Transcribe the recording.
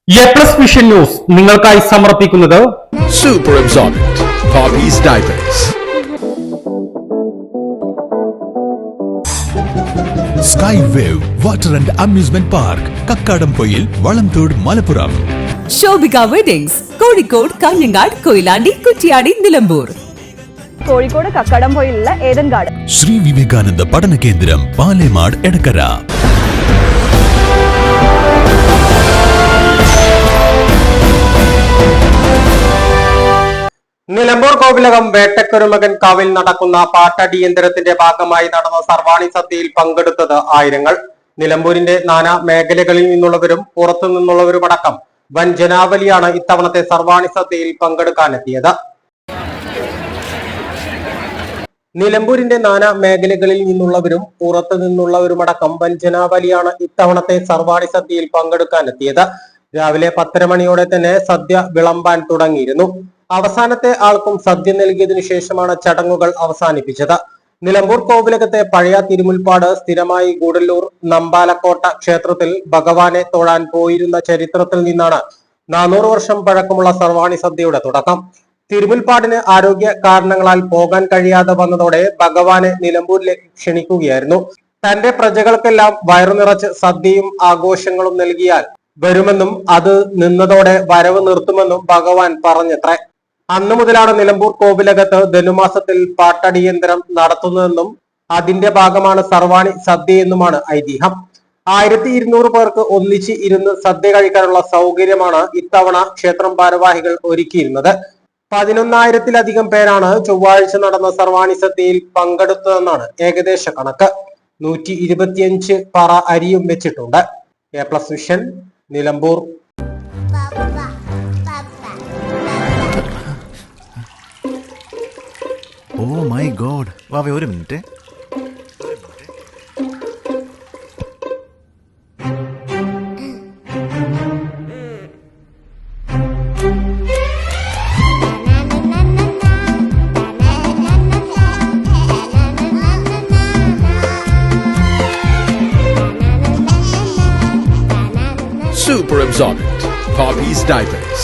A+ vision news നിങ്ങൾക്കായി സമർപ്പിക്കുന്നത് Super Absorbent Poppy's Diapers. Sky Wave Water and Amusement Park, Kakkadampoyil, Valamthode, Malappuram. Shobhika weddings, Kozhikode, Kanhangad, Koyilandy, Kuttiady, Nilambur. Kozhikode കക്കാടംപൊയിലുള്ള Eden garden. Sri Vivekananda Padana Kendram, Palemad, Edakkara. Nilambur കോവിലകം വേട്ടക്കൊരുമകൻ കാവിൽ നടക്കുന്ന പാട്ടടിയന്തരത്തിന്റെ ഭാഗമായി നടന്ന സർവാണി സദ്യയിൽ പങ്കെടുത്തത് ആയിരങ്ങൾ. നിലമ്പൂരിന്റെ നാനാ മേഖലകളിൽ നിന്നുള്ളവരും പുറത്തു നിന്നുള്ളവരുമടക്കം വൻ ജനാവലിയാണ് ഇത്തവണത്തെ സർവാണി സദ്യയിൽ പങ്കെടുക്കാനെത്തിയത്. നിലമ്പൂരിന്റെ നാനാ മേഖലകളിൽ നിന്നുള്ളവരും പുറത്തു നിന്നുള്ളവരുമടക്കം വൻ ജനാവലിയാണ് ഇത്തവണത്തെ സർവാണി സദ്യയിൽ പങ്കെടുക്കാനെത്തിയത്. രാവിലെ 10:30 മണിയോടെ തന്നെ സദ്യ വിളമ്പാൻ തുടങ്ങിയിരുന്നു. അവസാനത്തെ ആൾക്കും സദ്യ നൽകിയതിനു ശേഷമാണ് ചടങ്ങുകൾ അവസാനിപ്പിച്ചത്. നിലമ്പൂർ കോവിലകത്തെ പഴയ തിരുമുൽപ്പാട് സ്ഥിരമായി ഗൂഡല്ലൂർ നമ്പാലക്കോട്ട ക്ഷേത്രത്തിൽ ഭഗവാനെ തൊഴാൻ പോയിരുന്ന ചരിത്രത്തിൽ നിന്നാണ് 400 വർഷം പഴക്കമുള്ള സർവാണി സദ്യയുടെ തുടക്കം. തിരുമുൽപ്പാടിന് ആരോഗ്യ കാരണങ്ങളാൽ പോകാൻ കഴിയാതെ വന്നതോടെ ഭഗവാനെ നിലമ്പൂരിലേക്ക് ക്ഷണിക്കുകയായിരുന്നു. തന്റെ പ്രജകൾക്കെല്ലാം വയറു നിറച്ച് സദ്യയും ആഘോഷങ്ങളും നൽകിയാൽ വരുമെന്നും അത് നിന്നതോടെ വരവ് നിർത്തുമെന്നും ഭഗവാൻ പറഞ്ഞത്രേ. അന്നു മുതലാണ് നിലമ്പൂർ കോവിലകത്ത് ധനുമാസത്തിൽ പാട്ടടിയന്തരം നടത്തുന്നതെന്നും അതിന്റെ ഭാഗമാണ് സർവാണി സദ്യയെന്നുമാണ് ഐതിഹ്യം. 1200 പേർക്ക് ഒന്നിച്ച് ഇരുന്ന് സദ്യ കഴിക്കാനുള്ള സൗകര്യമാണ് ഇത്തവണ ക്ഷേത്രം ഭാരവാഹികൾ ഒരുക്കിയിരുന്നത്. 11,000-ലധികം പേരാണ് ചൊവ്വാഴ്ച നടന്ന സർവാണി സദ്യയിൽ പങ്കെടുത്തതെന്നാണ് ഏകദേശ കണക്ക്. 125 പറ അരിയും വെച്ചിട്ടുണ്ട്. A+ vision, Nilambur. Oh my God. വാവേ, ഒരു minute. Super Absorbent Poppy's Diapers.